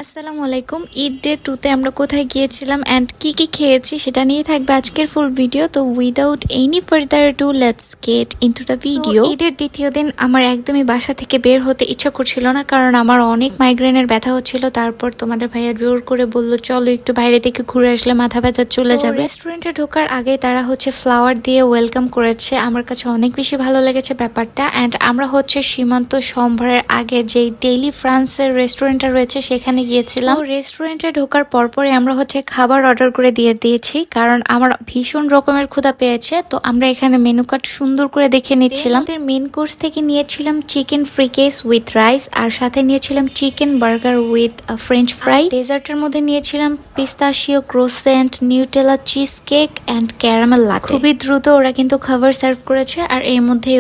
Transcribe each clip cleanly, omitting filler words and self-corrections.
আসসালামু আলাইকুম। ঈদ ডে 2 তে আমরা কোথায় গিয়েছিলাম এন্ড কি কি খেয়েছি সেটা নিয়ে থাকবে আজকের ফুল ভিডিও। তো without any further do let's get into the video. ঈদের দ্বিতীয় দিন আমার একদমই বাসা থেকে বের হতে ইচ্ছা করছিল না, কারণ আমার অনেক মাইগ্রেনের ব্যথা হচ্ছিল। তারপর তোমাদের ভাইয়া জোর করে বলল চলো একটু বাইরে থেকে ঘুরে আসলে মাথা ব্যথা চলে যাবে। রেস্টুরেন্টে ঢোকার আগে তারা ফ্লাওয়ার দিয়ে ওয়েলকাম করেছে। আমার কাছে অনেক বেশি ভালো লেগেছে ব্যাপারটা। এন্ড আমরা সীমান্ত সম্ভারের আগে যে ডেইলি ফ্রান্সের রেস্টুরেন্টটা রয়েছে সেখানে গিয়েছিলাম। রেস্টুরেন্টে ঢোকার পরপরই আমরা খাবার অর্ডার করে দিয়েছি, কারণ আমার ভীষণ রকমের ক্ষুধা পেয়েছে। তো আমরা এখানে মেনু কার্ড সুন্দর করে দেখে নিচ্ছিলাম। মেন কোর্স থেকে নিয়েছিলাম চিকেন ফ্রিকেস উইথ রাইস, আর সাথে নিয়েছিলাম chicken burger with french fry. ডেজার্টের মধ্যে নিয়েছিলাম pistachio croissant, Nutella cheesecake and caramel latte. খুবই দ্রুত ওরা কিন্তু খাবার সার্ভ করেছে, আর এর মধ্যে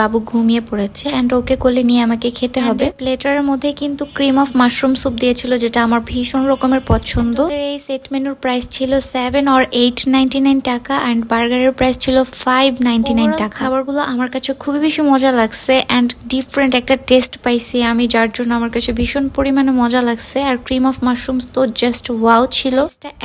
বাবু ঘুমিয়ে পড়েছে এন্ড ওকে কোলে নিয়ে আমাকে খেতে হবে। প্লেটারের মধ্যে কিন্তু ক্রিম অফ মাশরুম স্যুপ দিয়েছিল, যেটা আমার ভীষণ রকমের পছন্দ। এই সেট মেনুর প্রাইস ছিল 7 or 8.99 টাকা এন্ড বার্গারের প্রাইস ছিল 5.99 টাকা। খাবারগুলো আমার কাছে খুবই বেশি মজা লাগছে এন্ড ডিফারেন্ট একটা টেস্ট পাইছি আমি, যার জন্য আমার কাছে ভীষণ পরিমাণে মজা লাগছে। আর ক্রিম অফ মাশরুম তো জাস্ট ওয়াও ছিল।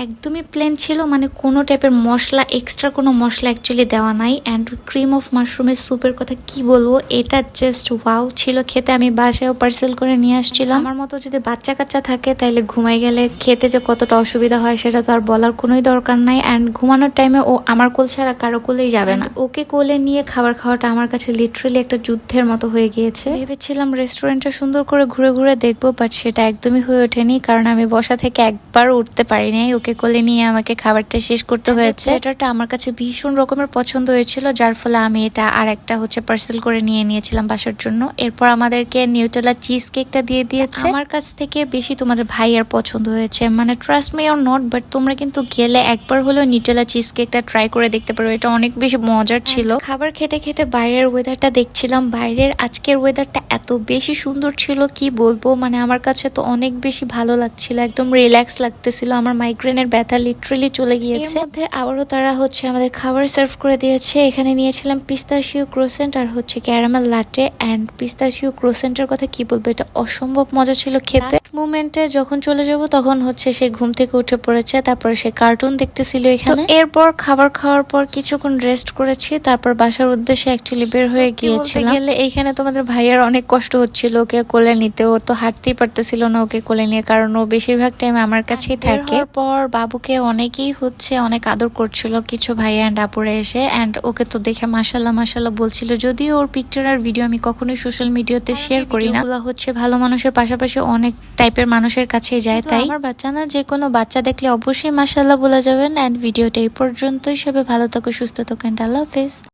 একদমই প্লেন ছিল, মানে কোনো টাইপের মশলা, এক্সট্রা কোনো মশলা অ্যাকচুয়ালি দেওয়া নাই। এন্ড ক্রিম অফ মাশরুমের স্যুপের কথা কি বলবো, এটা জাস্ট ওয়াও ছিল খেতে। আমি বাসায়ও পার্সেল করে নিয়ে আসছিলাম। আমার মতো যদি বাচ্চা কাচ্চা থাকে তাহলে ঘুমাই গেলে খেতে যে কতটা অসুবিধা হয় সেটা তো আর বলার কোনোই দরকার নাই। এন্ড ঘুমানোর টাইমে ও আমার কোল ছাড়া কারো কোলেই যাবে না। ওকে কোলে নিয়ে খাবার খাওয়াটা আমার কাছে লিটারালি একটা যুদ্ধের মতো হয়ে গিয়েছে। ভেবেছিলাম রেস্টুরেন্টটা সুন্দর করে ঘুরে ঘুরে দেখবো, বাট সেটা একদমই হয়ে ওঠেনি, কারণ আমি বসা থেকে একবার উঠতে পারিনি। ওকে কোলে নিয়ে আমাকে খাবারটা শেষ করতে হয়েছে। এটা আমার কাছে ভীষণ রকমের পছন্দ হয়েছিল, যার ফলে আমি এটা আর একটা পার্সেল করে নিয়েছিলাম বাসার জন্য। এরপর আমাদেরকে নিউটেলা চিজ কেকটা দিয়ে দিয়েছে। আমার কাছ থেকে বেশি তোমাদের ভাইয়ার পছন্দ হয়েছে, মানে trust me or not, but তোমরা কিন্তু গেলে একবার হলেও নিউটেলা চিজ কেকটা ট্রাই করে দেখতে পারো। এটা অনেক বেশি মজার ছিল। খাবার খেতে খেতে বাইরের ওয়েদারটা দেখছিলাম। বাইরের আজকের ওয়েদারটা এত বেশি সুন্দর ছিল কি বলবো, মানে আমার কাছে তো অনেক বেশি ভালো লাগছিল, একদম রিল্যাক্স লাগতেছিল। আমার মাইগ্রেনের ব্যথা লিটারালি চলে গিয়েছে। এর মধ্যে আবারও তারা আমাদের খাবার সার্ভ করে দিয়েছে। এখানে নিয়েছিলাম পিস্তাশিও ক্রোসেন্ট আর ক্যারামেল লাটে। এন্ড পিস্তাশিও ক্রোসেন্টের কথা কি বলবো, এটা অসম্ভব মজা ছিল খেতে। মোমেন্টে যখন চলে যাব তখন সে ঘুম থেকে উঠে পড়েছে, তারপর সে কার্টুন দেখতেছিল এখানে। এরপর খাবার খাওয়ার পর কিছুক্ষণ রেস্ট করেছি, তারপর বাসার উদ্দেশ্যে অ্যাকচুয়ালি বের হয়ে গিয়েছিলাম। এইখানে তোমাদের ভাইয়ার অনেক কষ্ট হচ্ছিল ওকে কোলে নিতে। ও তো হাঁটতেই পারতেছিল না ওকে কোলে নিয়ে, কারণ ও বেশিরভাগ টাইম আমার কাছেই থাকে। পর বাবুকে অনেকেই অনেক আদর করছিল কিছু ভাইয়া এন্ড আপুরে এসে। এন্ড ওকে তো দেখে মাশাল্লাহ মাশাল্লাহ বলছিল, যদিও ওর পিকচার আর ভিডিও আমি কখনোই সোশ্যাল মিডিয়াতে শেয়ার করি না। ভালো মানুষের পাশাপাশি অনেক টাইপের মানুষের কাছে যায়, তাই আমার বাচ্চা না, যে কোনো বাচ্চা দেখলে অবশ্যই মাশাল্লাহ বলা যাবেন। এন্ড ভিডিওটা এই পর্যন্তই। সবাই ভালো থাকো, সুস্থ থাকো, আল্লাহ হাফেজ।